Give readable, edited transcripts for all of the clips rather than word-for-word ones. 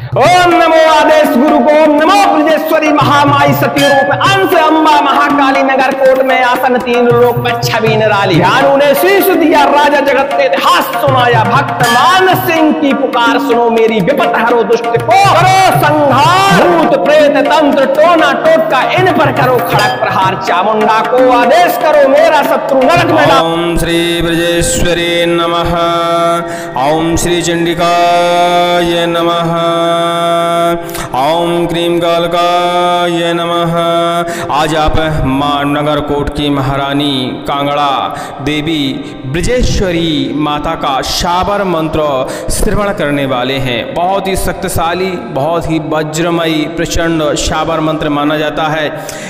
ओम नमो आदेश गुरु को, ओम नमो ब्रजेश्वरी महामाई सती रूप अंश अम्बा महाकाली नगर कोट में आसन तीन लोक में छवि निराली। ध्यानु ने शीश दिया राजा जगत ने इतिहास सुनाया, भक्त मान सिंह की पुकार सुनो मेरी विपत हरो दुष्ट को करो संहार, भूत प्रेत तंत्र टोना टोटका इन पर करो खड़क प्रहार, चामुंडा को आदेश करो मेरा शत्रु नरक में डालो। ओम श्री ब्रजेश्वरी नमः, ओम श्री चंडिकाय नमः, ओम क्रीम कालकाय नमः। आज आप मां नगर कोट की महारानी कांगड़ा देवी ब्रजेश्वरी माता का शाबर मंत्र श्रवण करने वाले हैं। बहुत ही शक्तिशाली, बहुत ही वज्रमयी प्रचंड शाबर मंत्र माना जाता है।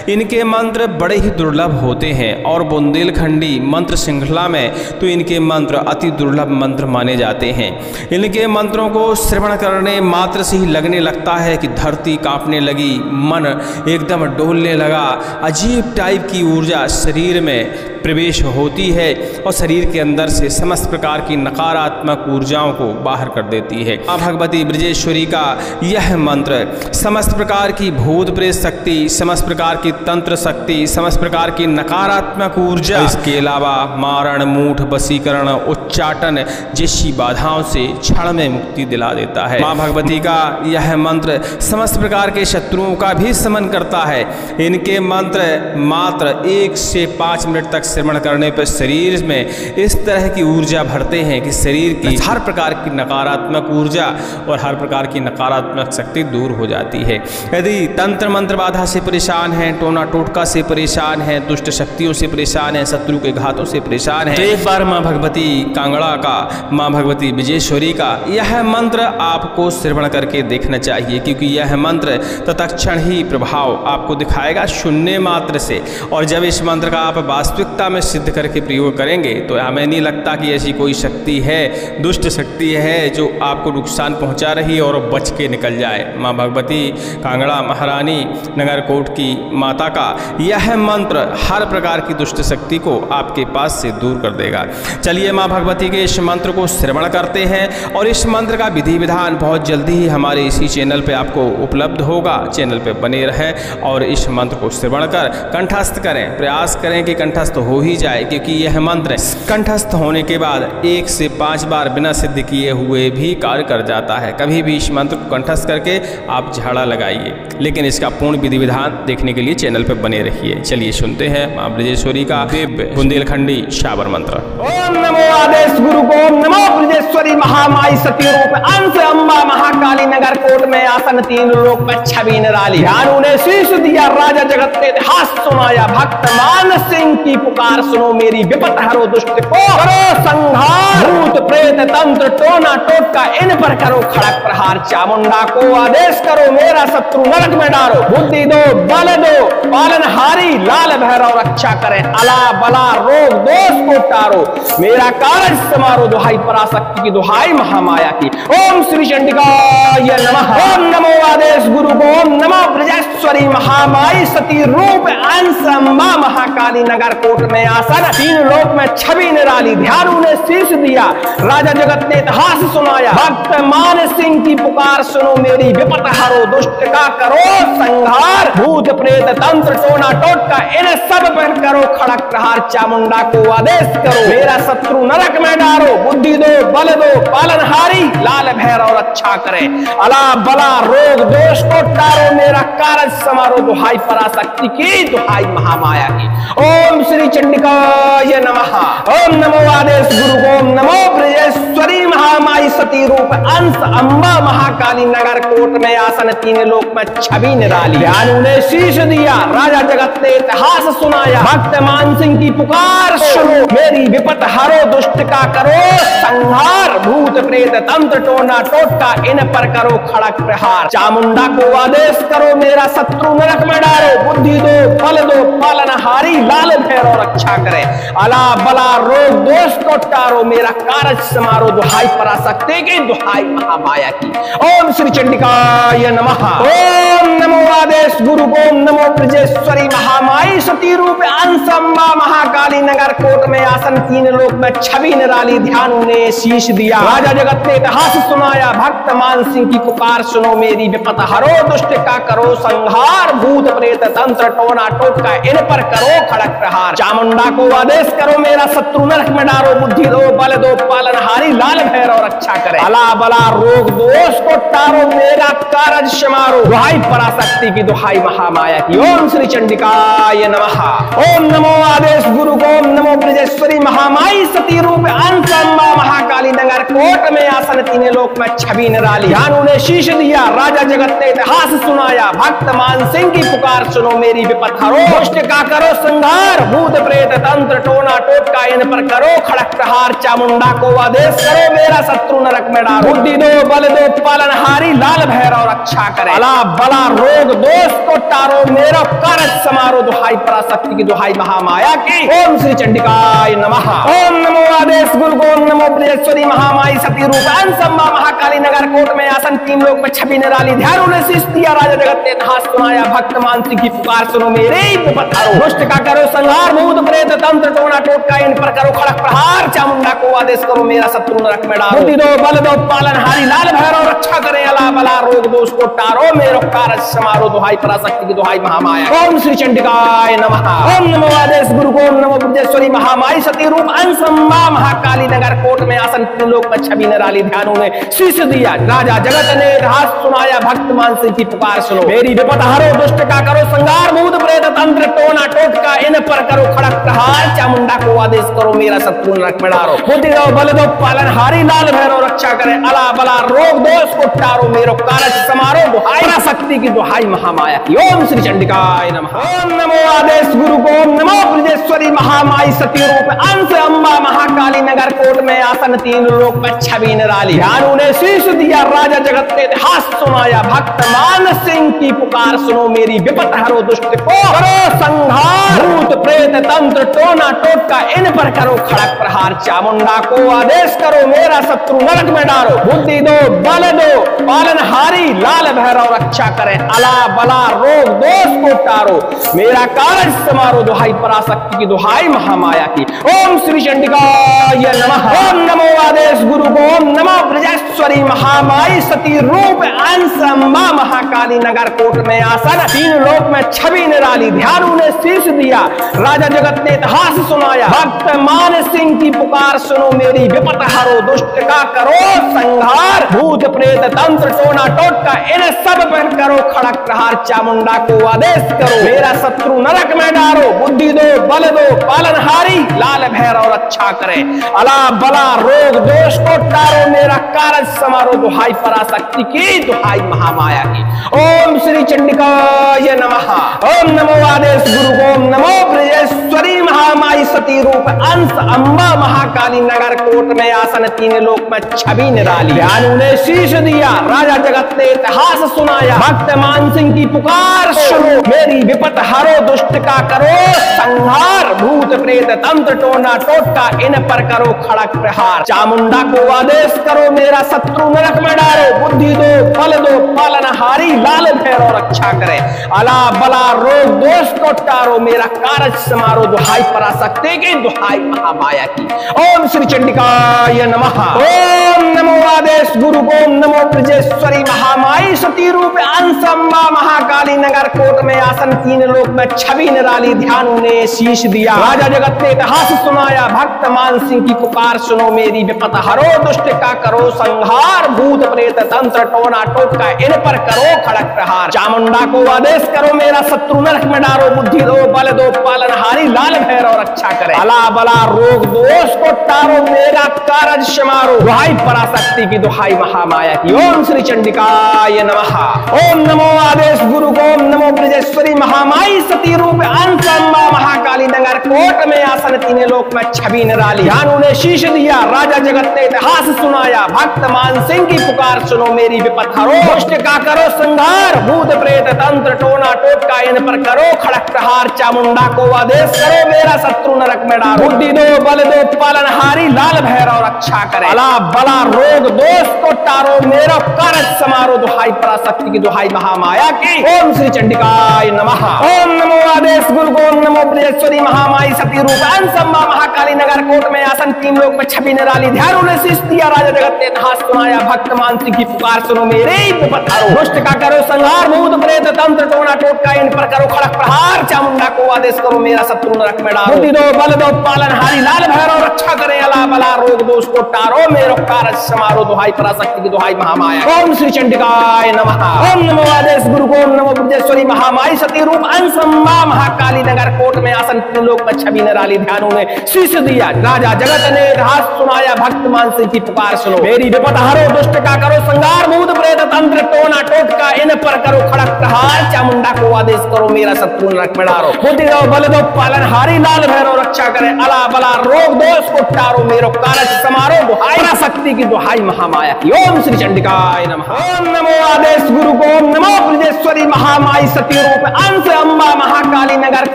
इनके मंत्र बड़े ही दुर्लभ होते हैं और बुंदेलखंडी मंत्र श्रृंखला में तो इनके मंत्र अति दुर्लभ मंत्र माने जाते हैं। इनके मंत्रों को श्रवण करने मात्र से ही लगने लगता है कि धरती कांपने लगी, मन एकदम डोलने लगा, अजीब टाइप की ऊर्जा शरीर में प्रवेश होती है और शरीर के अंदर से समस्त प्रकार की नकारात्मक ऊर्जाओं को बाहर कर देती है। मां भगवती ब्रजेश्वरी का यह मंत्र समस्त प्रकार की भूत प्रेत शक्ति, समस्त प्रकार की तंत्र शक्ति, समस्त प्रकार की नकारात्मक ऊर्जा, इसके अलावा मारण, मूठ, वशीकरण, उच्चाटन जैसी बाधाओं से क्षण में मुक्ति दिला देता है। मां भगवती का यह मंत्र समस्त प्रकार के शत्रुओं का भी समन करता है। इनके मंत्र मात्र 1 से 5 मिनट तक श्रवण करने पर शरीर में इस तरह की ऊर्जा भरते हैं कि शरीर की हर प्रकार की नकारात्मक ऊर्जा और हर प्रकार की नकारात्मक शक्ति दूर हो जाती है। यदि तंत्र मंत्र बाधा से परेशान हैं, टोना टोटका से परेशान हैं, दुष्ट शक्तियों से परेशान हैं, शत्रु के घातों से परेशान हैं, तो एक बार मां भगवती कांगड़ा का, मां भगवती ब्रजेश्वरी का यह मंत्र आपको श्रवण करके देखना चाहिए, क्योंकि यह मंत्र तत्क्षण ही प्रभाव आपको दिखाएगा शून्य मात्र से। और जब इस मंत्र का आप वास्तविकता में सिद्ध करके प्रयोग करेंगे तो हमें नहीं लगता कि ऐसी कोई शक्ति है, दुष्ट शक्ति है जो आपको नुकसान पहुंचा रही है और बच के निकल जाए। मां भगवती कांगड़ा महारानी नगर कोट की माता का यह मंत्र हर प्रकार की दुष्ट शक्ति को आपके पास से दूर कर देगा। चलिए मां भगवती के इस मंत्र को श्रवण करते हैं और इस मंत्र का विधि विधान बहुत जल्दी ही हमारे इसी चैनल पे आपको उपलब्ध होगा। चैनल पे बने रहें और इस मंत्र को श्रवण कर कंठस्थ करें, प्रयास करें कि कंठस्थ हो ही जाए, क्योंकि यह मंत्र कंठस्थ होने के बाद 1 से 5 बार बिना सिद्ध किए हुए भी कार्य कर जाता है। कभी भी इस मंत्र को कंठस्थ करके आप झाड़ा लगाइए, लेकिन इसका पूर्ण विधि विधान देखने के लिए चैनल पर बने रहिए। चलिए सुनते हैं मां ब्रजेश्वरी का दिव्य बुंदेलखंडी शाबर मंत्र। ओम नमो आदेश गुरु को, ओम नमो ब्रजेश्वरी महामाई सती रूप अंश अम्बा महाकाली नगर कोट में आसन तीन लोक में छवि निराली। ध्यानु ने शीश दिया राजा जगत ने इतिहास सुनाया, भक्त मान सिंह की पुकार सुनो मेरी विपत हरो दुष्ट को करो संहार, भूत प्रेत तंत्र टोना टोटका इन पर करो खड़क प्रहार, चामुंडा को आदेश करो मेरा शत्रु नरक में डालो, बुद्धि दो बल दो पालनहारी, लाल भैरव रक्षा करें, अला बला रोग दोष को टारो, मेरा कार्य समारो, दुहाई पराशक्ति की दुहाई महामाया की। ओम श्री चंडिकाय नमः। ओम नमो आदेश गुरु को, ओम नमो ब्रजेश्वरी महामाई सती रूप अंश अम्बा महाकाली नगर कोट में आसन तीन लोक में छवि निराली। ध्यानु ने शीश दिया राजा जगत ने इतिहास सुनाया, भक्त मान सिंह की पुकार सुनो मेरी विपत हरो दुष्ट का करो संहार, भूत प्रेत तंत्र टोना टोटका इन सब पर करो खड़क प्रहार, चामुंडा को आदेश करो मेरा शत्रु नरक में डालो, बुद्धि दो बल दो पालनहारी, लाल भैरव रक्षा करे, अला बला रोग दोष को टारो, मेरा कार्य समारो, दुहाई पराशक्ति की दुहाई महामाया की। ओम श्री चंडिकाय नमः। ओम नमो आदेश गुरु को, ओम नमो ब्रजेश्वरी महामाई सती रूप अंश अम्बा महाकाली नगर कोट में आसन तीन लोक में छवि निराली। ध्यानु ने शीश दिया राजा जगत ने इतिहास सुनाया, भक्त मान सिंह की पुकार सुनो मेरी विपत हरो दुष्ट का करो संहार, भूत प्रेत तंत्र टोना टोटका इन पर करो खड़क प्रहार, चामुंडा को आदेश करो मेरा शत्रु नरक में डालो, बुद्धि दो बल दो पालनहारी, लाल भैरव रक्षा करे, अला बला रोग दोष को टारो, मेरा कार्य समारो, दुहाई पराशक्ति की दुहाई महामाया की। ओम श्री चंडिकाय नमः। ओम नमो आदेश गुरु ओम नमो ब्रजेश्वरी महामाई सती रूप अंश अम्बा महाकाली नगर कोट में आसन तीन लोक में छवि निराली ध्यान उन्हें शीश दिया। राजा जगत ने इतिहास सुनाया भक्त मान सिंह की पुकार सुनो मेरी विपत हरो दुष्ट का करो संहार भूत प्रेत तंत्र टोना टोटका इन पर करो खड़क प्रहार। चामुंडा को आदेश करो मेरा शत्रु नरक में डारो बुद्धि दो बल दो पालनहारी लाल भैरव रक्षा करे। अला बला रोग दोष को तारो मेरा कारज समारो दुहाई पराशक्ति की दुहाई महामाया की। ओम श्री चंडिकाय नमः। ओम नमो आदेश गुरु ओम नमो ब्रजेश्वरी महामाई सती रूप अंश अम्बा महाकाली नगर कोट में आसन तीन लोक में छवि निराली ध्यान उन्हें शीश दिया। राजा जगत ने इतिहास सुनाया भक्त मान सिंह की पुकार सुनो मेरी विपत हरो दुष्ट का करो संहार भूत प्रेत तंत्र टोना टोटका इन पर करो खड़क प्रहार। चामुंडा को आदेश करो मेरा शत्रु नरक में डालो बुद्धि दो बल दो पालनहारी लाल भैरव रक्षा करे। अला बला रोग दोष को तारो मेरा कारज समारो दुहाई पराशक्ति की दुहाई महामाया की। ओम श्री चंडिकाय नमः। ओम नमो आदेश गुरु ओम नमो ब्रजेश्वरी महामाई सती रूप अंश अम्बा महाकाली नगर कोट में आसन तीन लोक में छवि निराली ध्यान उन्हें शीश दिया। राजा जगत ने इतिहास सुनाया भक्त मान सिंह की पुकार सुनो मेरे विपत हरो दुष्ट का करो संहार भूत प्रेत तंत्र टोना टोटका इन पर करो खड़क प्रहार। चामुंडा को आदेश करो मेरा शत्रु नरक में डालो बुद्धि दो बल दो पालनहारी लाल भैरव रक्षा करे। अला बला रोग दोष को तारो मेरो कारज समारो दुहाई पराशक्ति की दुहाई महामाया। ओम श्री चंडिकाय नमः। ओम नमो आदेश गुरु ओम नमो ब्रजेश्वरी महामाई सती रूप अंश अम्बा महाकाली नगर कोट में आसन तीन लोक में छवि निराली ध्यान उन्हें शीश दिया। राजा जगत ने इतिहास सुनाया भक्त मान सिंह की पुकार सुनो मेरी विपत हरो दुष्ट का करो संहार भूत प्रेत तंत्र टोना टोटका इन पर करो खड़क प्रहार। चामुंडा को आदेश करो मेरा शत्रु नरक में डालो बुद्धि दो बल दो पालनहारी लाल भैरव रक्षा करे। अला बला रोग दोष को तारो मेरो कारज समारो दुहाई पराशक्ति की दुहाई महामाया की। ओम श्री चंडिकाय नमः। ओम नमो आदेश गुरु ओम नमो ब्रजेश्वरी महामाई सती रूप अंश अम्बा महाकाली नगर कोट में आसन तीन लोक में छवि निराली ध्यान उन्हें शीश दिया। राजा जगत ने इतिहास सुनाया भक्त मान सिंह की पुकार सुनो मेरी विपत हरो दुष्ट को करो संहार भूत प्रेत तंत्र टोना टोटका इन पर करो खड़क प्रहार। चामुंडा को आदेश करो मेरा शत्रु नरक में डालो बुद्धि दो बल दो पालनहारी लाल भैरव रक्षा करे। अला बला रोग दोष को तारो मेरा कारज समारो दुहाई पराशक्ति की दुहाई महामाया की। ओम श्री चंडिकाय नमः। ओम नमो आदेश गुरु ओम नमो ब्रजेश्वरी महामाई सती रूप अंश अम्बा महाकाली नगर कोट में आसन तीन लोक में छवि निराली ध्यान उन्हें शीश दिया। राजा जगत ने इतिहास सुनाया भक्त मान सिंह की पुकार सुनो मेरी विपत हरो दुष्ट का करो संहार भूत प्रेत तंत्र टोना टोटका इन सब पर करो खड़क प्रहार। चामुंडा को आदेश करो मेरा शत्रु नरक में डालो बुद्धि दो बल दो पालनहारी लाल भैरव रक्षा करे। अला बला रोग दोष को तारो मेरा कारज समारो दुहाई पराशक्ति की दुहाई महामाया की। ओम श्री चंडिकाय नमः। ओम नमो आदेश गुरु ओम नमो ब्रजेश्वरी महामाई सती रूप अंश अम्बा महाकाली नगर कोट में आसन तीन लोक में छवि निराली ध्यान उन्हें शीश दिया। राजा जगत ने इतिहास सुनाया भक्त मान सिंह की पुकार सुनो मेरी विपत हरो दुष्ट का करो संहार भूत प्रेत तंत्र टोना टोटका इन पर करो खड़क प्रहार। चामुंडा को आदेश करो मेरा शत्रु नरक में डालो बुद्धि दो बल दो पालनहारी लाल भैरव रक्षा करे। अला बला रोग दोष को तारो मेरा कारज समारो दुहाई पराशक्ति की दुहाई महामाया की। ओम श्री चंडिकाय नमः। ओम नमो आदेश गुरु ओम नमो ब्रजेश्वरी महामाई सती रूप अंश अम्बा महाकाली नगर कोट में आसन तीन लोक में छवि निराली ध्यान उन्हें शीश दिया। राजा जगत ने इतिहास सुनाया भक्त मान सिंह की पुकार सुनो मेरी विपत हरो दुष्ट का करो संहार भूत प्रेत तंत्र टोना टोटका इन पर करो खड़क प्रहार। चामुंडा को आदेश करो मेरा शत्रु नरक में डालो बुद्धि दो बल दो पालनहारी लाल भैरव रक्षा करे। अला बला रोग दोष को तारो मेरा कारज समारो दुहाई पराशक्ति की दुहाई महामाया की। ओम श्री चंडिकाय नमः। ओम नमो आदेश गुरु ओम नमो ब्रजेश्वरी महामाई सती रूप अंश अम्बा महाकाली नगर कोट में आसन तीन लोक में छवि निराली ध्यान उन्हें शीश दिया। राजा जगत ने इतिहास सुनाया भक्त मान सिंह की पुकार सुनो मेरी विपत हरो दुष्ट का करो संहार भूत प्रेत तंत्र टोना टोटका इन पर करो खड़क प्रहार। चामुंडा को आदेश करो मेरा शत्रु नरक में डालो बुद्धि दो बल दो पालनहारी लाल भैरव रक्षा करे। अला बला रोग दोष को तारो मेरो कारज समारो दुहाई पराशक्ति की दुहाई महामाया की। ओम श्री चंडिकाय नमः। ओम नमो आदेश गुरु को, ओम नमो ब्रजेश्वरी महामाई सती रूप अंसम्मा महाकाली नगर कोट में आसन तीन लोक में छवि निराली ध्यान उन्हें शीश दिया राजा जगत ने हाथ सुनाया भक्त मानसी की पुकार सुनो मेरे विपत हरो दुष्ट का करो संहार भूत प्रेत तंत्र टोना टोटका इन पर करो खड़क प्रहार चामुंडा को आदेश करो मेरा शत्रु नरक में डालो बुद्धि दो बल दो पालन हारी लाल भैरव रक्षा करे अला बला रोग दोष को टारो मेरो कारज समारो दुहाई पराशक्ति की दुहाई महामाया। ओम श्री चंडिकाय नमः। ओम नमो आदेश गुरु को, ओम नमो ब्रजेश्वरी महामाई सती रूप अंसम्मा महाकाली नगर कोट में आसन तीन लोक में छवि निराली ध्यानों ने शीश दिया राजा जगत ने हाथ सुनाया भक्त मानसी की पुकार सुनो मेरी विपत हरो दुष्ट का करो संहार भूत प्रेत तंत्र टोना टोटका इन पर करो खड़क प्रहार चामुंडा को आदेश करो मेरा शत्रु नरक में डालो बुद्धि दो बल दो पालन हारी लाल भैरव रक्षा करे अला बला रोग दोष को टारो मेरो कारज समारो दुहाई पराशक्ति की दुहाई महामाया की। ओम श्री चंडिकाय नमः। ओम नमो आदेश गुरु को, ओम नमो ब्रजेश्वरी महामाई सती रूप अंश अम्बा महाकाली नगर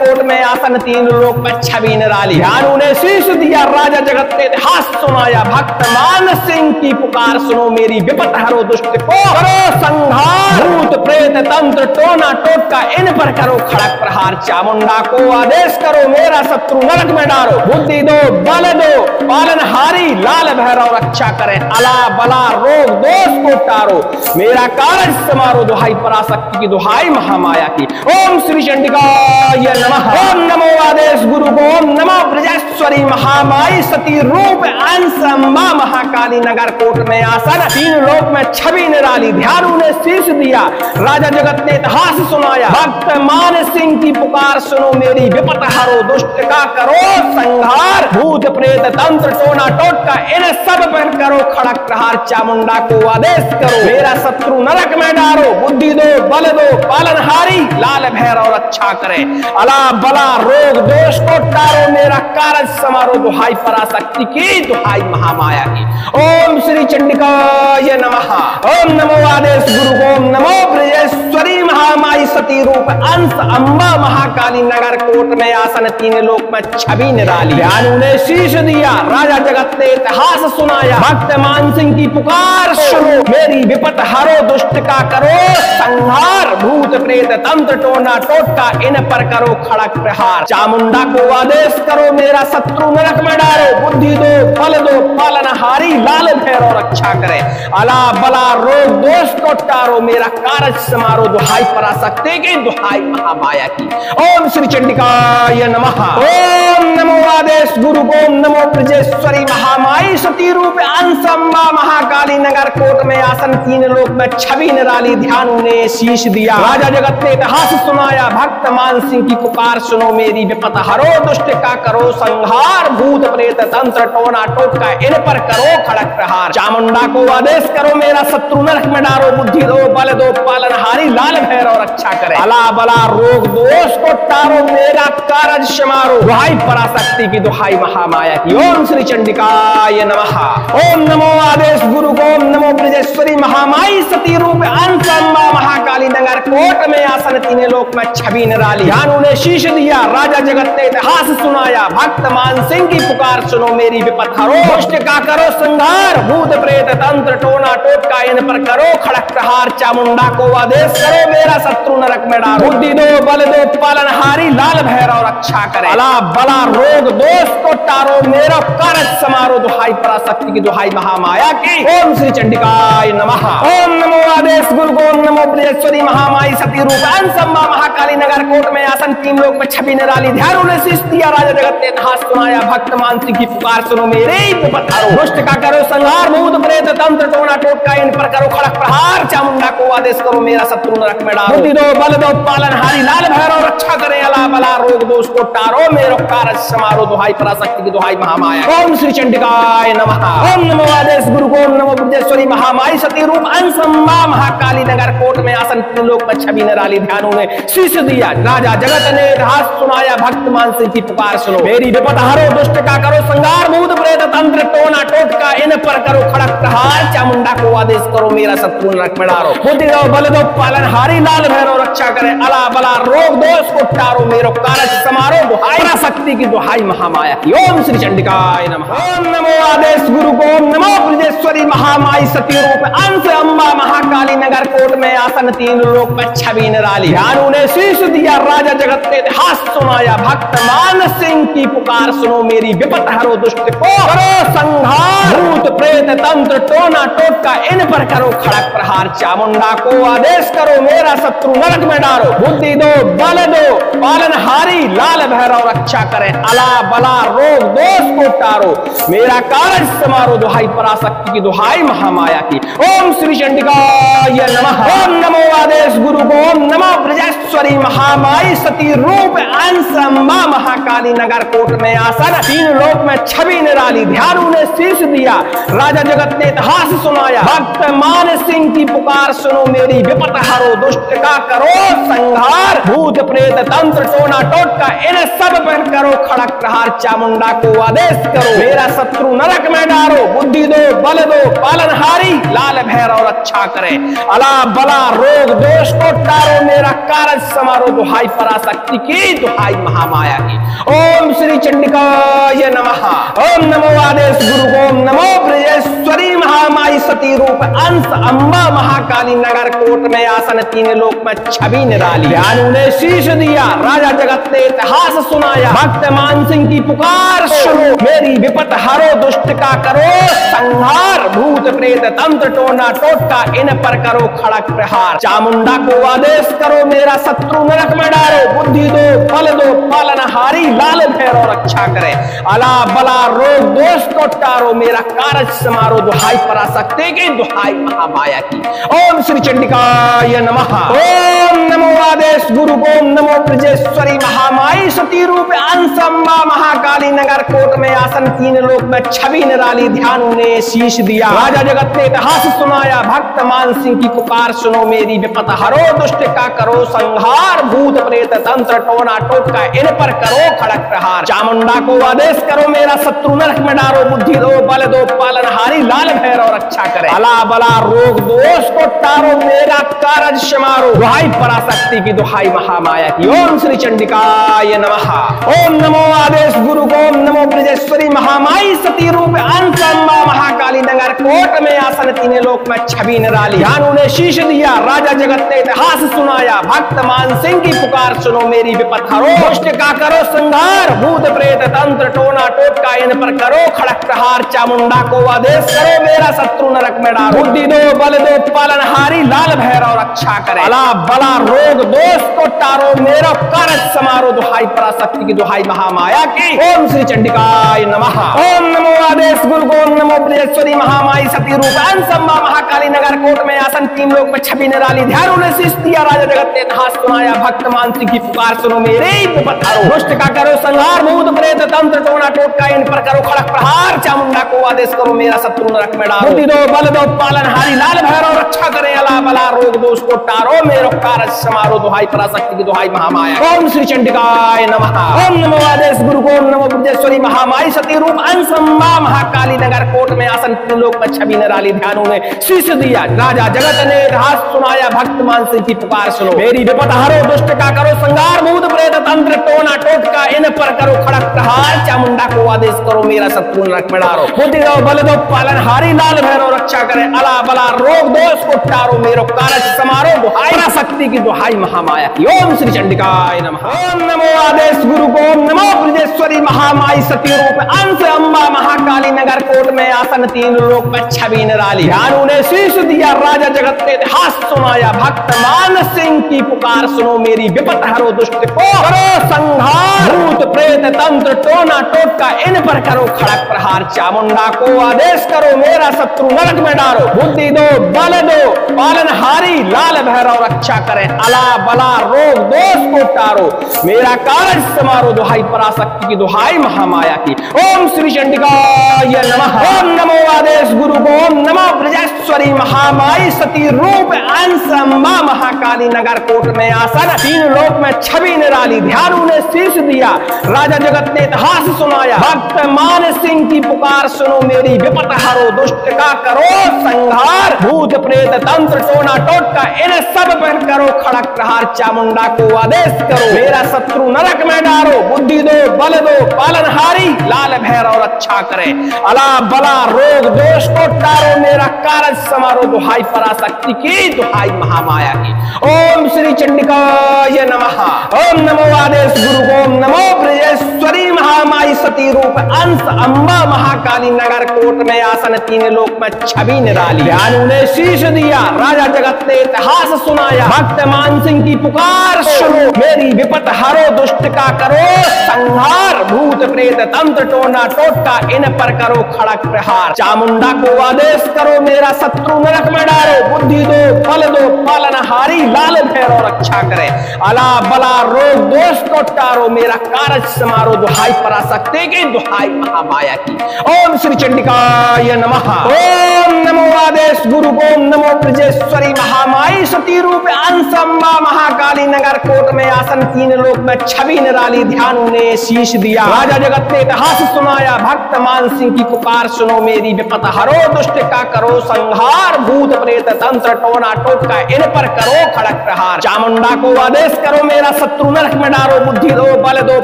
कोट में आसन तीन लोक में छवि निराली ध्यान उन्हें शीश दिया राजा जगत ने हाथ सुनाया भक्त मान सिंह की पुकार सुनो मेरी विपत हरो दुष्ट को करो संहार भूत प्रेत तंत्र टोना टोटका इन पर करो खड़क प्रहार चामुंडा को आदेश करो मेरा शत्रु नरक में डालो बुद्धि दो बल दो पालन हारी लाल भैरव रक्षा करे अला बला रोग दोष को टारो मेरा कारज समारो दुहाई पराशक्ति की दुहाई महामाया की। ओम श्री चंडिकाय नमः। ओम नमो आदेश गुरु को, ओम नमो ब्रजेश्वरी महामाई सती रूप अंश अम्बा महाकाली नगर कोट में आसन तीन लोक में छवि निराली ध्यान उन्हें शीश दिया राजा जगत ने इतिहास सुनाया भक्त मान सिंह की पुकार सुनो मेरी विपत हरो दुष्ट का करो संहार भूत प्रेत तंत्र टोना टोटका इन सब पर करो खड़क प्रहार चामुंडा को आदेश करो मेरा शत्रु नरक में डालो बुद्धि दो बल दो पालन हारी लाल भैरव रक्षा करे अला बला रोग दोष को टारो मेरा कारज समारो दुहाई पराशक्ति की दुहाई महामाया की। ओम श्री चंडिकाय नमः। ओम नमो आदेश गुरु को, ओम नमो ब्रजेश्वरी महामाई सती रूप अंश अम्बा महाकाली नगर कोट में आसन तीन लोक में छवि निराली ध्यान उन्हें शीश दिया राजा जगत ने इतिहास सुनाया भक्त मान सिंह की पुकार सुनो मेरी विपत हरो दुष्ट का करो संहार भूत प्रेत तंत्र टोना टोटका इन पर करो खड़क प्रहार चामुंडा को आदेश करो मेरा शत्रु नरक में डालो बुद्धि दो बल दो पालन हारी लाल भैरव रक्षा करे अला बला रोग दोष को टारो मेरा कारज समारो दुहाई पराशक्ति की दुहाई महामाया की। ओम श्री चंडिकाय नमः। ओम नमो आदेश गुरु को, ओम नमो ब्रजेश्वरी महामाई सती रूप अंसम्बा महाकाली नगर कोट में आसन तीन लोक में छवि निराली ध्यान उन्हें शीश दिया राजा जगत ने इतिहास सुनाया भक्त मान सिंह की पुकार सुनो मेरी विपत हरो दुष्ट का करो संहार भूत प्रेत तंत्र टोना टोटका इन पर करो खड़क प्रहार चामुंडा को आदेश करो मेरा शत्रु नरक में डालो बुद्धि दो बल दो पालन हारी लाल भैरव रक्षा करे अला बला रोग दोष को टारो मेरा कारज समारो दुहाई पराशक्ति की दुहाई महामाया की। ओम श्री चंडिकाय नमः। ओम नमो आदेश गुरु को, ओम नमो ब्रजेश्वरी महामाई सती रूप अंश अम्बा महाकाली नगर कोट में आसन तीन लोक में छवि निराली ध्यान उन्हें शीश दिया राजा जगत ने इतिहास सुनाया भक्त मान सिंह की पुकार सुनो मेरी विपत हरो दुष्ट का करो संहार भूत प्रेत तंत्र टोना टोटका इन पर करो खड़क प्रहार चामुंडा को आदेश करो मेरा शत्रु नरक में डालो बुद्धि दो बल दो पालन हारी लाल भैरव रक्षा करे अला बला रोग दोष को टारो मेरा कारज समारो दुहाई पराशक्ति की दुहाई महामाया की। ओम श्री चंडिकाय नमः। ओम नमो आदेश गुरु को, ओम नमो ब्रजेश्वरी महामाई सती रूप अंसम्बा महाकाली नगर कोट में आसन तीन लोक में छवि निराली ध्यान उन्हें शीश दिया राजा जगत ने इतिहास सुनाया भक्त मान सिंह की पुकार सुनो मेरे विपत हरो दुष्ट का करो संहार भूत प्रेत तंत्र टोना टोटका इन पर करो खड़क प्रहार चामुंडा को आदेश करो मेरा शत्रु नरक में डालो बुद्धि दो बल दो पालन हारी लाल भैरव रक्षा करे अला बला रोग दोष को टारो मेरो कारज समारो दुहाई पराशक्ति की दुहाई महामाया। ओम श्री चंडिकाय नमः। ओम नमो आदेश गुरु को, ओम नमो ब्रजेश्वरी महामाई सती रूप अंसम्बा महाकाली नगर कोट में में आसन तीन लोक में छवि निराली ध्यान उन्हें शीश दिया राजा जगत ने इतिहास सुनाया भक्त मान सिंह की पुकार सुनो मेरी विपत हरो दुष्ट का करो संगार भूत प्रेत तंत्र टोना टोटका इन पर करो खड़क प्रहार चामुंडा को आदेश करो मेरा शत्रु नरक में डारो बुद्धि दो बल दो पालन हारी लाल भैरव रक्षा करे अला बला रोग दोष को टारो मेरो कारज समारो दुहाई शक्ति की दुहाई महामाया की ओम श्री चंडिकाय नमः ओम नमो आदेश गुरु को ओम नमो ब्रजेश्वरी महामाई सती रूप अंश अम्बा महाकाली नगर कोट में आसन तीन लोक में छवि निराली ध्यान उन्हें शीश दिया राजा जगत ने इतिहास सुनाया भक्त मान सिंह की पुकार सुनो मेरी विपत हरो दुष्ट को करो संहार भूत प्रेत तंत्र टोना टोटका इन पर करो खड़क प्रहार चामुंडा को आदेश करो मेरा शत्रु नरक में डारो बुद्धि दो बल दो पालनहारी लाल भैरव रक्षा करे अला बला रोग दोष को टारो मेरा कारज समारो दुहाई पराशक्ति की दुहाई महामाया की ओम श्री चंडिकाय नमः ओम नमो आदेश गुरु को ओम नमो ब्रजेश्वरी महामाई सती रूप अंश अम्बा महाकाली नगर कोट में आसन तीन लोक में छवि निराली ध्यान उन्हें शीश दिया राजा जगत ने इतिहास सुनाया भक्त मान सिंह की पुकार सुनो मेरी विपत हरो दुष्ट का करो संहार भूत प्रेत तंत्र टोना टोटका इन सब पर करो खड़क प्रहार चामुंडा को आदेश करो मेरा शत्रु नरक में डारो बुद्धि दो बल दो पालनहारी लाल भैरव रक्षा करे अला बला रोग दोष को टारो मेरा कारज समारो दुहाई पराशक्ति की दुहाई महामाया की ओम श्री चंडिकाय नमः ओम नमो आदेश गुरु को ओम नमो ब्रजेश्वरी महामाई सती रूप अंश अम्बा महाकाली नगर कोट में आसन तीन लोक में छवि निराली ध्यान उन्हें शीश दिया राजा जगत ने इतिहास सुनाया भक्त मान सिंह की पुकार सुनो मेरी विपत हरो दुष्ट का करो संहार भूत प्रेत तंत्र टोना टोटका इन पर करो खड़क प्रहार चामुंडा को आदेश करो मेरा शत्रु नरक में डारो बुद्धि दो बल दो पालनहारी लाल भैरव रक्षा करे अला बला रोग दोष को टारो मेरा कारज समारो दुहाई पराशक्ति की दुहाई महामाया की ओम श्री चंडिकाय नमः ओम नमो आदेश गुरु को ओम नमो ब्रजेश्वरी महामाई सती रूप अंश अम्बा महाकाली नगर कोट में आसन तीन लोक में छवि निराली ध्यान उन्हें शीश दिया राजा जगत ने इतिहास सुनाया भक्त मान सिंह की पुकार सुनो मेरी विपत हरो दुष्ट का करो संहार भूत प्रेत तंत्र टोना टोटका इन पर करो खड़क प्रहार चामुंडा को आदेश करो मेरा शत्रु नरक में डारो बुद्धि दो बल दो पालनहारी लाल भैरव रक्षा करे अला बला रोग दोष को टारो मेरा कारज समारो दुहाई पराशक्ति की दुहाई महामाया की ओम श्री चंडिकाय नमः ओम नमो आदेश गुरु को ओम नमो ब्रजेश्वरी महामाई सती रूप अंश अम्बा महाकाली नगर कोट में आसन तीन लोक में छवि निराली ध्यान उन्हें शीश दिया राजा जगत ने इतिहास सुनाया भक्त मान सिंह की पुकार सुनो मेरी विपत हरो दुष्ट का करो संहार भूत प्रेत तंत्र टोना टोटका इन पर करो खड़क प्रहार चामुंडा को आदेश करो मेरा शत्रु नरक में डालो बुद्धि दो बल दो पालनहारी लाल भैरव रक्षा करे अला बला रोग दोष को टारो मेरा कारज समारो दुहाई पराशक्ति की दुहाई महामाया की ओम श्री चंडिकाय नमः ओम नमो आदेश गुरु को ओम नमो ब्रजेश्वरी महामाई सती रूप अंश अम्बा महाकाली नगर कोट में आसन तीन लोक में छवि निराली ध्यान उन्हें शीश दिया राजा जगत ने इतिहास सुनाया भक्त मान सिंह की पुकार सुनो मेरे विपत हरो दुष्ट का करो संहार भूत प्रेत तंत्र टोना टोटका इन पर करो खड़क प्रहार चामुंडा को आदेश करो मेरा शत्रु नरक में डालो बुद्धि दो बल दो पालनहारी लाल भैरव रक्षा करे अला बला रोग दोष को टारो मेरो कारज समारो दुहाई पराशक्ति की दुहाई महामाया ओम श्री चंडिकाय नमः ओम नमो आदेश गुरु को ओम नमो ब्रजेश्वरी महामाई सती रूप अंश अम्बा महाकाली नगर कोट में आसन तीन लोक में छवि निराली ध्यान उन्हें शीश दिया राजा जगत ने इतिहास सुनाया भक्त मान सिंह की पुकार सुनो मेरी विपत हरो दुष्ट का करो संहार भूत प्रेत तंत्र टोना टोटका इन पर करो खड़क प्रहार चामुंडा को आदेश करो मेरा शत्रु नरक में डारो बुद्धि दो बल दो पालनहारी लाल भैरव रक्षा करे अला बला रोग दोष को टारो मेरो कारज समारो दुहाई पराशक्ति की दुहाई महामाया की ओम श्री चंडिकाय नमः ओम नमो आदेश गुरु को ओम नमो ब्रजेश्वरी महामाई सती रूप अंश अम्बा महाकाली नगर कोट में आसन तीन लोक में छवि निराली ध्यान उन्हें शीश दिया राजा जगत ने इतिहास सुनाया भक्त मान सिंह की पुकार सुनो मेरी विपत हरो दुष्ट को करो संहार भूत प्रेत तंत्र टोना टोटका इन पर करो खड़क प्रहार चामुंडा को आदेश करो मेरा शत्रु नरक में डारो बुद्धि दो बल दो पालनहारी लाल भैरव रक्षा करें, अला बला रोग दोष को टारो, मेरा कार्य समारो, दुहाई पराशक्ति की, दुहाई महामाया की। ओम श्री चंडिकाय नमः। ओम नमो आदेश गुरु को, ओम नमो ब्रजेश्वरी महामाई सती रूप अंश अम्बा महाकाली नगर कोट में आसन, तीन लोक में छवि निराली, ध्यान उन्हें शीर्ष दिया, राजा जगत ने इतिहास सुनाया, भक्त मान सिंह की पुकार सुनो, मेरी विपत हरो, दुष्ट का करो संहार, भूत प्रेत तंत्र टोना टोटका इन सब पर करो खड़क प्रहार, चामुंडा को आदेश करो, मेरा शत्रु नरक में डारो, बुद्धि दो बल दो पालनहारी, लाल भैरव रक्षा करे, अला बला रोग दोष को टारो, मेरा कारज समारो, दुहाई पराशक्ति की, दुहाई महामाया की। ओम श्री चंडिकाय नमः। ओम नमो आदेश गुरु को, ओम नमो ब्रजेश्वरी महामाई सती रूप अंश अम्बा महाकाली नगर कोट में आसन, तीन लोक में छवि निराली, ध्यान उन्हें शीश दिया, राजा जगत ने इतिहास सुनाया, भक्त मान सिंह की पुकार सुनो, मेरी विपत हरो, दुष्ट का करो संहार, भूत प्रेत तंत्र टोना टोटका इन पर करो खड़क प्रहार, चामुंडा को आदेश करो, मेरा शत्रु नरक में डारो, बुद्धि दो बल दो पालनहारी, लाल भैरव रक्षा करे, अला बला रोग दोष को टारो, मेरा कारज समारो, दुहाई पराशक्ति की, दुहाई महामाया की। ओम श्री चंडिकाय नमः। ओम नमो आदेश गुरु को, ओम नमो ब्रजेश्वरी महामाई सती रूप अंश अम्बा महाकाली नगर कोट में आसन, तीन लोक में छवि निराली, ध्यान उन्हें शीश दिया, राजा जगत ने इतिहास सुनाया, भक्त मान सिंह की पुकार सुनो, मेरी विपत हरो, दुष्ट का करो संहार, भूत प्रेत तंत्र टोना टोटका इन पर करो खड़क प्रहार, चामुंडा को आदेश करो, मेरा शत्रु नरक में डारो, बुद्धि दो बल दो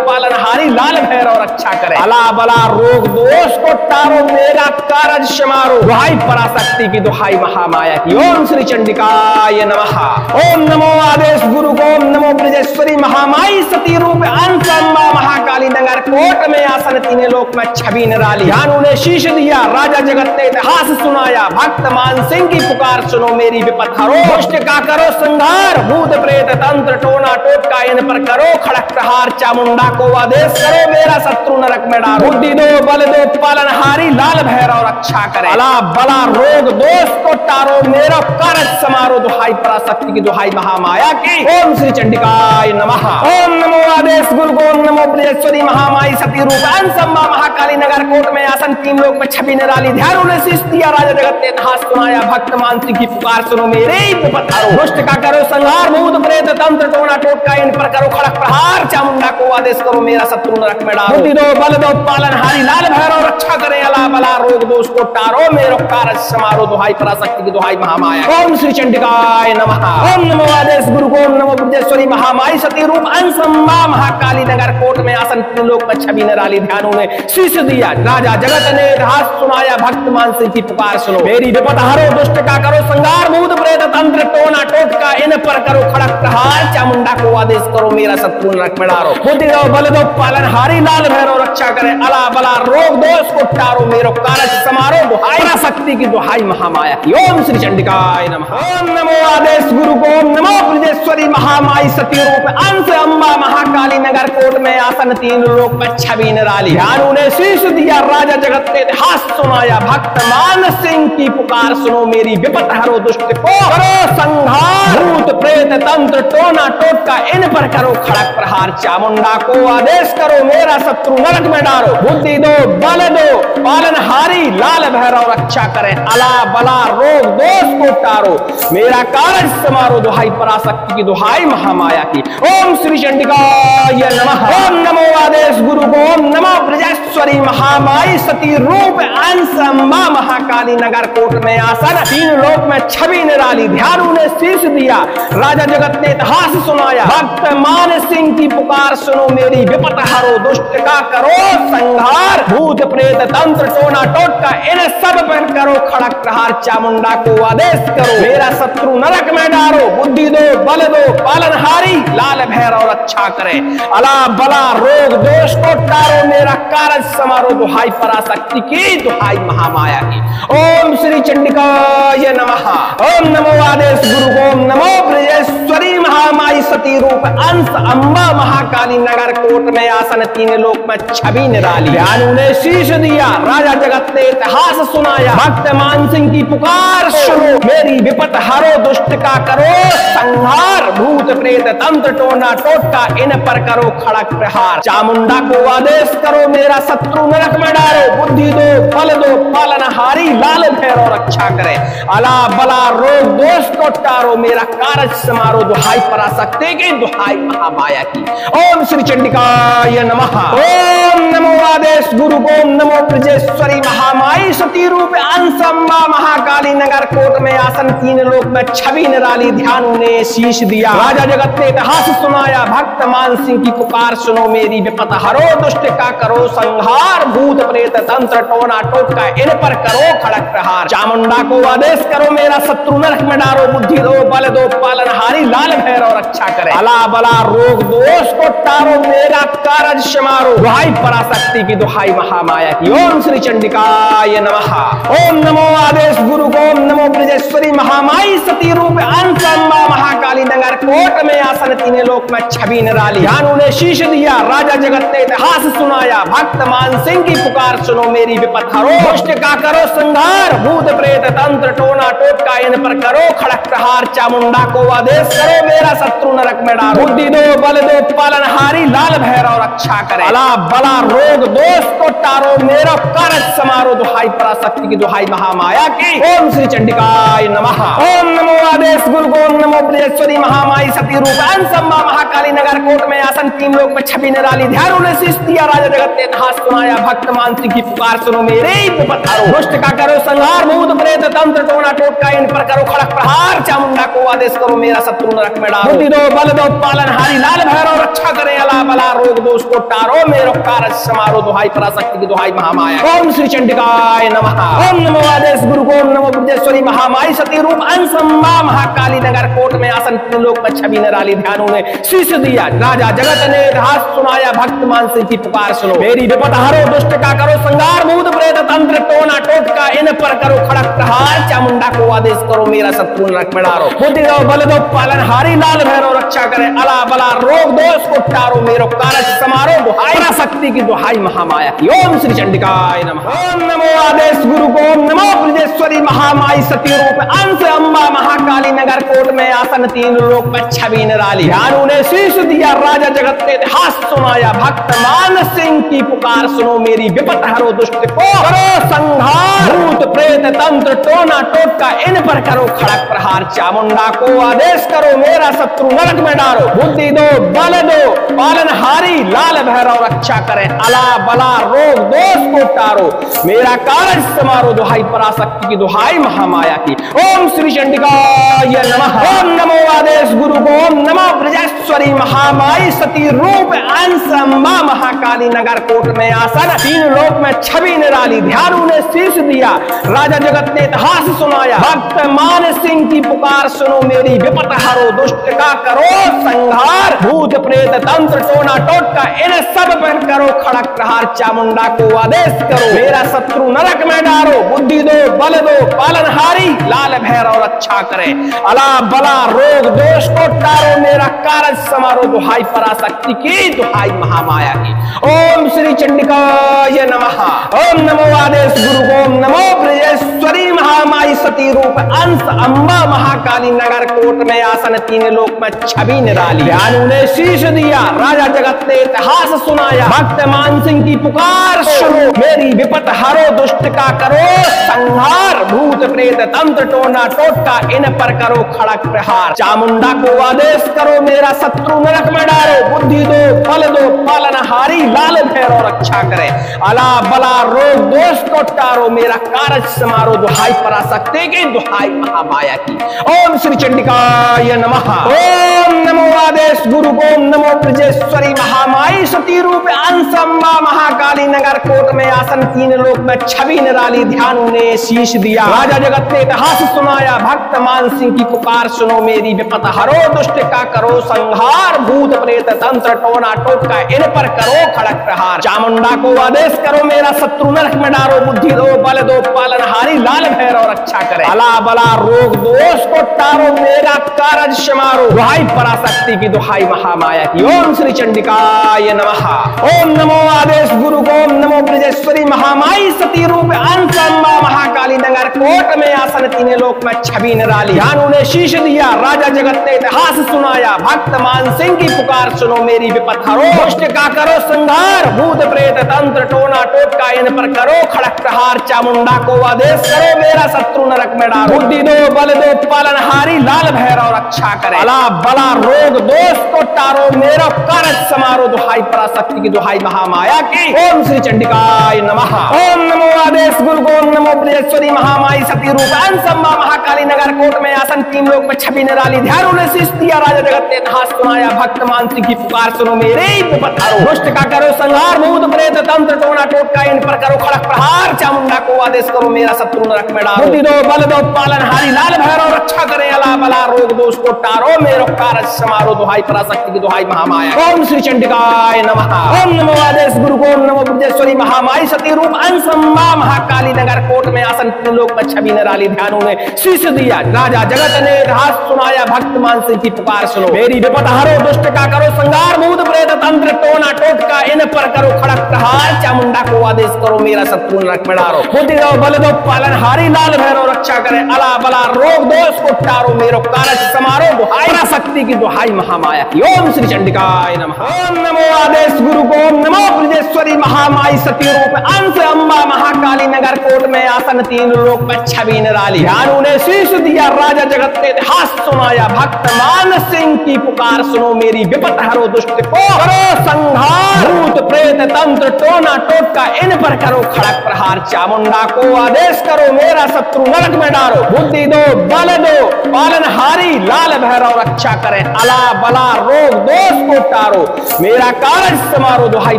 पालनहारी, लाल भैरव रक्षा करे, अला बला रोग दोष को टारो, मेरा कारज समारो, दुहाई पराशक्ति की, दुहाई महामाया की। ओम श्री चंडिकाय नमः। ओम नमो आदेश गुरु को, ओम नमो ब्रजेश्वरी महामाई सती रूप अंश अम्बा महाकाली नगर कोट में आसन, तीन लोक में छवि निराली, ध्यान उन्हें शीश दिया, राजा जगत ने इतिहास सुनाया, भक्त मान सिंह की पुकार सुनो, मेरी विपत हरो, दुष्ट का करो संहार, भूत प्रेत तंत्र टोना टोटका इन पर करो खड़क प्रहार, चामुंडा को आदेश करो, मेरा शत्रु नरक में डारो, बुद्धि दो बल दो पालनहारी, लाल भैरव रक्षा करे, अला बला रोग दोष को टारो, मेरा कारज समारो, दुहाई पराशक्ति की, दुहाई महामाया की। ओम श्री चंडिकाय नमः। ओम नमो आदेश गुरु को, ओम नमो ब्रजेश्वरी महामाई सती रूप अंश अम्बा महाकाली नगर कोट में आसन, तीन लोक में छवि निराली, ध्यान उन्हें शीश दिया, राजा जगत ने इतिहास सुनाया, भक्त मान सिंह की पुकार सुनो, मेरे विपत हरो, दुष्ट का करो संहार, भूत प्रेत तंत्र टोना टोटका इन पर करो खड़क प्रहार, चामुंडा को आदेश करो, मेरा शत्रु नरक में डारो, बुद्धि दो बल दो पालनहारी, लाल भैरव रक्षा करे, अला बला रोग दोष को टारो, मेरा कारज समारो, दुहाई पराशक्ति की, दुहाई महामाया। ओम श्री चंडिकाय नमः। ओम नमो आदेश गुरु को, ओम नमो ब्रजेश्वरी महामाई सती रूप अंश अम्बा महाकाली नगर कोट में आसन, तीन लोक में छवि निराली, ध्यान उन्हें शीश दिया, राजा जगत ने इतिहास सुनाया, भक्त मान सिंह की पुकार सुनो, मेरी विपत हरो, दुष्ट का करो संहार, भूत प्रेत तंत्र टोना टोटका इन पर करो खड़क प्रहार, चामुंडा को आदेश करो, मेरा शत्रु नरक में डारो, बुद्धि दो बल दो पालनहारी, लाल भैरव रक्षा करे, अला बला रोग दोष को टारो, मेरो कारज समारो, दुहाई पराशक्ति की, दुहाई महामाया की। ओम श्री चंडिकाय नमः। ओम नमो आदेश गुरु को, ओम नमो ब्रजेश्वरी महामाई सती रूप अंश अम्बा महाकाली नगर कोट में आसन, तीन लोक में छवि निराली, ध्यान उन्हें शीश दिया, राजा जगत ने इतिहास सुनाया, भक्त मान सिंह की पुकार सुनो, मेरी विपत हरो, दुष्ट को करो संहार, भूत प्रेत तंत्र टोना टोटका इन पर करो खड़क प्रहार, चामुंडा को आदेश करो, मेरा शत्रु नरक में डारो, बुद्धि दो बल दो पालनहारी, लाल भैरव रक्षा करे, अला बला रोग दोष को टारो, मेरा कारज समारो, दुहाई पराशक्ति की, दुहाई महामाया की। ओम श्री चंडिकाय नमः। ओम नमो आदेश गुरु को, ओम नमो ब्रजेश्वरी महामाई सती रूप अंश अम्बा महाकाली नगर कोट में आसन, तीन लोक में छवि निराली, ध्यान उन्हें शीश दिया, राजा जगत ने इतिहास सुनाया, भक्त मान सिंह की पुकार सुनो, मेरी विपत हरो, दुष्ट का करो संहार, भूत प्रेत तंत्र टोना टोटका इन सब पर करो खड़क प्रहार, चामुंडा को आदेश करो, मेरा शत्रु नरक में डारो, बुद्धि दो बल दो पालनहारी, लाल भैरव रक्षा करे, अला बला रोग दोष को टारो, मेरा कारज समारो, दुहाई पराशक्ति की, दुहाई महामाया की। ओम श्री चंडिकाय नमः। ओम नमो आदेश गुरु को, ओम नमो ब्रजेश्वरी महामाई सती रूप अंश अम्बा महाकाली नगर कोट में आसन तीन लोक में छवि निराली। ध्यान उन्हें शीश दिया राजा जगत ने इतिहास सुनाया, भक्त मान सिंह की पुकार सुनो मेरी विपत हरो दुष्ट का करो संहार, भूत प्रेत तंत्र टोना टोटका इन पर करो खड़क प्रहार, चामुंडा को आदेश करो मेरा शत्रु नरक में डालो, बुद्धि दो बल दो पालनहारी लाल भैरव रक्षा करे, अला बला रोग दोष को टारो मेरा कारज समारो, दुहाई पराशक्ति की दुहाई महामाया की। ओम श्री चंडिकाय नमः। ओम नमो आदेश गुरु ओम नमो ब्रजेश्वरी महामाई सती रूप अंश अम्बा महाकाली नगर कोट में आसन तीन लोक में छवि निराली। ध्यान ने शीश दिया राजा जगत ने इतिहास सुनाया, भक्त मान सिंह की पुकार सुनो मेरी विपत हरो दुष्ट का करो संहार, भूत प्रेत तंत्र टोना टोटका इन पर करो खड़क प्रहार, चामुंडा को आदेश करो मेरा शत्रु नरक में डारो, बुद्धि दो बल दो पालनहारी लाल भैरव रक्षा करे, अला बला रोग दोष को टारो मेरा कारज समारो, दुहाई पराशक्ति की दुहाई महामाया की। ओम श्री चंडिकाय नमः। ओम नमो आदेश गुरु ओम नमो ब्रजेश्वरी महामाई सती रूप अंश अम्बा महाकाली नगर कोट में आसन तीन लोक में छवि निराली। ध्यान उन्हें शीश दिया राजा जगत ने इतिहास सुनाया, भक्त मान सिंह की पुकार सुनो मेरी विपत हरो दुष्ट का करो संहार, भूत प्रेत तंत्र टोना टोटका इन पर करो खड़क प्रहार, चामुंडा को आदेश करो मेरा शत्रु नरक में डालो, बुद्धि दो बल दो पालनहारी लाल भैरव रक्षा करे, अला बला रोग दोष को टारो मेरा कारज समारो, दुहाई पराशक्ति की दुहाई महामाया की। ओम श्री चंडिकाय नमः। ओम नमो आदेश गुरु ओम नमो ब्रजेश्वरी महामाई सती रूप अंश अम्बा महाकाली नगर कोट में आसन तीन लोक में छवि निराली। ध्यान उन्हें शीश दिया राजा जगत ने इतिहास सुनाया, भक्त मान सिंह की पुकार सुनो मेरे विपत हरो दुष्ट का करो संहार, भूत प्रेत तंत्र टोना टोटका इन पर करो खड़क प्रहार, चामुंडा को आदेश करो मेरा शत्रु नरक में डालो, बुद्धि दो बल दो पालनहारी लाल भैरव रक्षा करे, अला बला रोग दोष को टारो मेरो कारज समारो, दुहाई पराशक्ति की दुहाई महामाया। ओम श्री चंडिकाय नमः। ओम नमो आदेश गुरु ओम नमो ब्रजेश्वरी महामाई सती रूप अंश अम्बा महाकाली नगर कोट में आसन तीन लोक में छवि निराली। ध्यान उन्हें शीश दिया राजा जगत ने इतिहास सुनाया, भक्त मान सिंह की पुकार सुनो मेरी विपत हरो दुष्ट का करो संहार, भूत प्रेत तंत्र टोना टोटका इन पर करो खड़क प्रहार, चामुंडा को आदेश करो मेरा शत्रु नरक में डालो, बुद्धि दो बल दो पालनहारी लाल भैरव रक्षा करे, अला बला रोग दोष को टारो मेरो कारज समारो, दुहाई पराशक्ति की दुहाई महामाया की। ओम श्री चंडिकाय नमः। ओम नमो आदेश गुरु ओम नमो ब्रजेश्वरी महामाई सती रूप अंश अम्बा महाकाली नगर कोट में आसन तीन लोक में छवि निराली। ध्यान उन्हें शीश दिया राजा जगत ने इतिहास सुनाया, भक्त मान सिंह की पुकार सुनो मेरी विपत हरो दुष्ट को करो संहार, भूत प्रेत तंत्र टोना टोटका इन पर करो खड़क प्रहार, चामुंडा को आदेश करो मेरा शत्रु नरक में डालो, बुद्धि दो बल दो पालनहारी लाल भैरव रक्षा करे, अला बला रोग दोष को टारो मेरा कारज समारो, दुहाई पराशक्ति की दुहाई महामाया की। ओम श्री चंडिकाय नमः। ओम नमो आदेश गुरु ओम नमो ब्रजेश्वरी महामाई सती रूप अंश अम्बा महाकाली नगर कोट में आसन तीन लोक में छवि निराली। ध्यान उन्हें शीश दिया राजा जगत ने इतिहास सुनाया, भक्त मान सिंह की पुकार सुनो मेरी विपत हरो दुष्ट का करो संहार, भूत प्रेत तंत्र टोना टोटका इन सब पर करो खड़क प्रहार, चामुंडा को आदेश करो मेरा शत्रु नरक में डालो, बुद्धि दो बल दो पालनहारी लाल भैरव रक्षा करे, अला बला रोग दोष को टारो मेरा कारज समारो, दुहाई पराशक्ति की दुहाई महामाया की। ओम श्री चंडिकाय नमः। ओम नमो आदेश गुरु ओम नमो ब्रजेश्वरी महामाई सती रूप अंश अम्बा महाकाली नगर कोट में आसन तीन लोक में छवि निराली। ध्यान उन्हें शीश दिया राजा जगत ने इतिहास सुनाया, भक्त मान सिंह की पुकार सुनो मेरी विपत हरो दुष्ट का करो संहार, भूत प्रेत तंत्र टोना टोटका इन पर करो खड़क प्रहार, चामुंडा को आदेश करो मेरा शत्रु नरक में डालो, बुद्धि दो बल दो पालनहारी लाल भैरव रक्षा करे, अला बला रोग दोष को टारो मेरा कारज समारो, दुहाई पराशक्ति की दुहाई महामाया की। ओम श्री चंडिकाय नमः। ओम नमो आदेश गुरु ओम नमो ब्रजेश्वरी महामाई सती रूप अंश अम्बा महाकाली नगर कोट में आसन तीन लोक में छवि निराली। ध्यान उन्हें शीश दिया राजा जगत ने इतिहास सुनाया, भक्त मान सिंह की पुकार सुनो मेरी विपत हरो दुष्ट का करो संहार, भूत प्रेत तंत्र टोना टोटका इन पर करो खड़क प्रहार, चामुंडा को आदेश करो मेरा शत्रु नरक में डालो, बुद्धि दो बल दो पालनहारी लाल भैरव रक्षा करे, अला बला रोग दोष को टारो मेरा कारज समारो, दुहाई पराशक्ति पराशक्ति की दुहाई महामाया की। ओम श्री चंडिकाय नमः। ओम नमो आदेश गुरु को। ओम नमो ब्रजेश्वरी महामाई सती रूप अंश अम्बा महाकाली नगर कोट में आसन तीन लोक में छवि निराली। ध्यान उन्हें शीश दिया, राजा जगत ने इतिहास सुनाया, भक्त मान सिंह की पुकार सुनो मेरी विपत हरो। दुष्ट का करो संहार, भूत प्रेत तंत्र टोना टोटका इन पर करो खड़क प्रहार। चामुंडा को आदेश करो मेरा शत्रु नरक में डालो। बुद्धि दो बल दो पालनहारी, लाल भैरव रक्षा करे। अला बला रोग दोष को टारो, मेरा कारज समारो। दुहाई पराशक्ति की दुहाई महामाया की। ओम श्री चंडिकाय नमः। ओम नमो आदेश गुरु को। ओम नमो ब्रजेश्वरी महामाई सती रूप अंश अम्बा महाकाली नगर कोट में आसन तीन लोक में छवि निराली। ध्यान उन्हें शीश दिया, राजा जगत ने इतिहास सुनाया, भक्त मान सिंह की पुकार सुनो मेरे विपत हरो। दुष्ट का करो संहार, भूत प्रेत तंत्र टोना टोटका इन पर करो खड़क प्रहार। चामुंडा को आदेश करो मेरा शत्रु नरक में डालो। बुद्धि दो बल दो पालनहारी, लाल भैरव रक्षा करे। अला बला रोग दोष को टारो, मेरो कारज समारो। दुहाई पराशक्ति की दुहाई महामाया। ओम श्री चंडिकाय नमः। ओम नमो आदेश गुरु को। ओम नमो ब्रजेश्वरी महामाई सती रूप अंश अम्बा महाकाली नगर कोट में आसन तीन लोक में छवि निराली। ध्यान ने शीश दिया, राजा जगत ने इतिहास सुनाया, भक्त मान सिंह की पुकार सुनो मेरी विपत हरो। दुष्ट का करो संहार, भूत प्रेत तंत्र टोना टोटका इन पर करो खड़क प्रहार। चामुंडा को आदेश करो मेरा शत्रु नरक में डालो। बुद्धि दो बल दो पालनहारी, लाल भैरव रक्षा करे। अला बला रोग दोष को टारो, मेरो कारज समारो। दुहाई पराशक्ति की दुहाई महामाया की। ओम श्री चंडिकाय नमः। ओम नमो आदेश गुरु को। ओम नमो ब्रजेश्वरी महामाई सती रूप अंश अम्बा महाकाली नगर कोट में आसन तीन लोक में छवि निराली। ध्यान उन्हें शीश दिया, राजा जगत ने इतिहास सुनाया, भक्त मान सिंह की पुकार सुनो मेरी विपत हरो। दुष्ट को करो संहार, भूत प्रेत तंत्र टोना टोटका इन पर करो खड़क प्रहार। चामुंडा को आदेश करो मेरा शत्रु नरक में डालो। बुद्धि दो बल दो पालनहारी, लाल भैरव रक्षा करे। अला बला रोग दोष को टारो, मेरा कारज समारो। दुहाई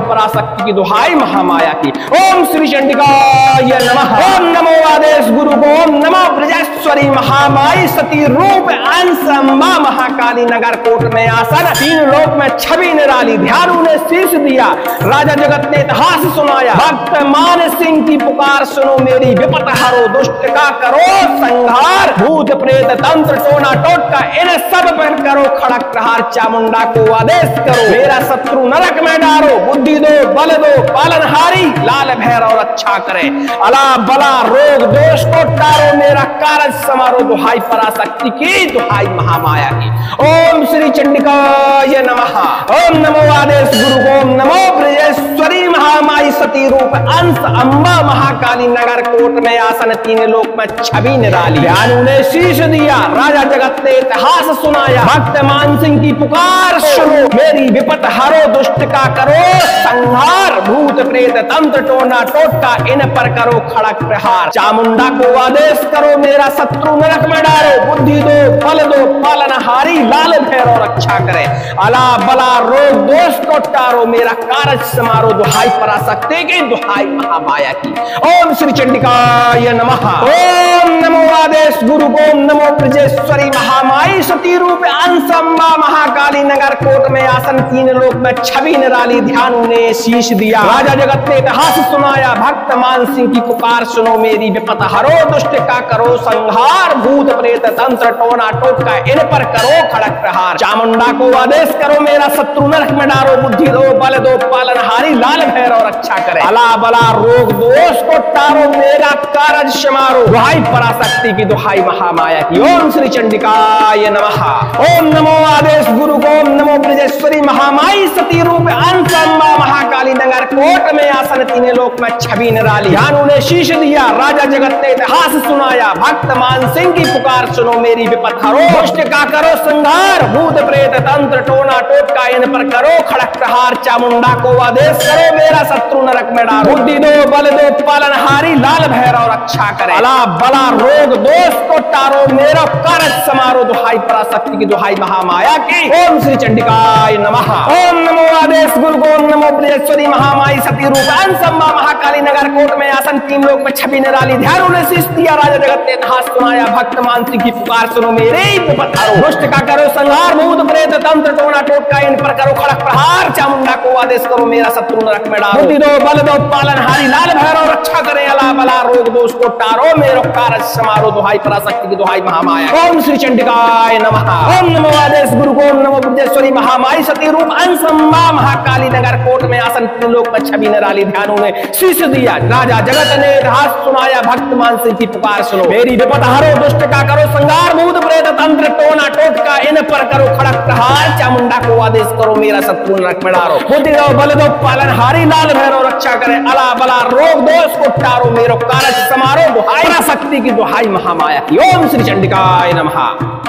पराशक्ति की दुहाई महामाया की। ओम श्री चंडिकाय नमः। ओम नमो आदेश गुरु को। ओम नमो ब्रजेश्वरी महामाई सती रूप अंश अम्बा महाकाली नगर कोट में आसन तीन लोक में छवि निराली। ध्यान उन्हें शीश दिया, राजा जगत ने इतिहास सुनाया, भक्त मान सिंह की पुकार सुनो मेरी विपत हरो। दुष्ट का करो संहार, भूत प्रेत तंत्र टोना टोटका इन सब पर करो खड़क प्रहार। चामुंडा को आदेश करो मेरा शत्रु नरक में डालो। बुद्धि दो बल दो पालनहारी, लाल भैरव रक्षा करे। अला बला रोग दोष को टारो, मेरा कारज समारो। दुहाई पराशक्ति की दुहाई महामाया की। ओम श्री चंडिकाय नमः। ओम नमो आदेश गुरु को। ओम नमो ब्रजेश्वरी महामाई सती रूप अंश अम्बा महाकाली नगर कोट में आसन तीन लोक में छवि निराली। ध्यान उन्हें शीश दिया, राजा जगत ने इतिहास सुनाया, भक्त मान सिंह की पुकार सुनो मेरी विपत हरो। दुष्ट का करो संहार, भूत प्रेत तंत्र टोना टोटका इन पर करो खड़क प्रहार। चामुंडा को आदेश करो मेरा शत्रु नरक में डालो। बुद्धि दो बल दो पालनहारी, लाल भैरव रक्षा करे। अला बला रोग दोष को टारो, मेरा कारज समारो। दुहाई पराशक्ति की दुहाई महामाया की। ओम श्री चंडिकाय नमः। ओम नमो आदेश गुरु को। ओम नमो ब्रजेश्वरी महामाई सती रूप अंश अम्बा महाकाली नगर कोट में आसन तीन लोक में छवि निराली। ध्यान उन्हें शीश दिया, राजा जगत ने इतिहास सुनाया, भक्त मान सिंह की पुकार सुनो मेरी विपत हरो। दुष्ट का करो संहार, भूत प्रेत तंत्र टोना टोटका इन पर करो खड़क प्रहार। चामुंडा को आदेश करो मेरा शत्रु नरक में डालो। बुद्धि दो बल दो पालनहारी, लाल भैरव रक्षा करे। अला बला रोग दोष को टारो, मेरा कारज समारो। दुहाई पराशक्ति की दुहाई महामाया की। ओम श्री चंडिकाय नमः। ओम नमो आदेश गुरु को। ओम नमो ब्रजेश्वरी महामाई सती रूप अंश अम्बा महाकाली नगर कोट में आसन तीन लोक में छवि निराली। ध्यान उन्हें शीश दिया, राजा जगत ने इतिहास सुनाया, भक्त मान सिंह की पुकार सुनो मेरी विपत हरो। दुष्ट का करो संहार, भूत प्रेत तंत्र टोना टोटका इन पर करो खड़क प्रहार। चामुंडा को आदेश करो मेरा शत्रु नरक में डालो। बुद्धि दो बल दो पालनहारी, लाल भैरव रक्षा करे। अला बला रोग दोष को टारो, मेरा कारज समारो। दुहाई पराशक्ति की दुहाई महामाया की। ओम श्री चंडिकाय नमः। ओम नमो आदेश गुरु को। ओम नमो ब्रजेश्वरी महामाई सती रूप अंश अम्बा महाकाली नगर कोट में आसन तीन लोक में छवि निराली। ध्यान उन्हें शीश दिया, राजा जगत ने इतिहास सुनाया, भक्त मान सिंह की पुकार सुनो मेरे विपत हरो। दुष्ट का करो संहार, भूत प्रेत तंत्र टोना टोटका इन पर करो खड़क प्रहार। चामुंडा को आदेश करो मेरा शत्रु नरक में डालो। बुद्धि दो बल दो पालनहारी, लाल भैरव रक्षा करे। अला बला रोग दोष को टारो, मेरो कारज समारो। दुहाई पराशक्ति की दुहाई महामाया। ओम श्री चंडिकाय नमः। ओम नमो आदेश गुरु को। ओम नमो ब्रजेश्वरी महामाई सती रूप अंश अम्बा महाकाली नगर कोट में आसन त्रिलोक में छवि निराली। ध्यान उन्हें शीश दिया राजा जगत ने रहा सुनाया भक्त मानसी की पुकार सुनो। मेरी विपत हरो दुष्ट का करो संगार भूत प्रेत तंत्र टोना टोटका इन पर करो खड़क प्रहार। चामुंडा को आदेश करो मेरा शत्रु नरक में डारो। बुद्धि दो बल दो पालनहारी लाल भैरव रक्षा करे। अला बला रोग दो इसको टारो मेरो कारज समारो। दुहाई शक्ति की दुहाई महामाया की। ओम श्री चंडिकाय नमः।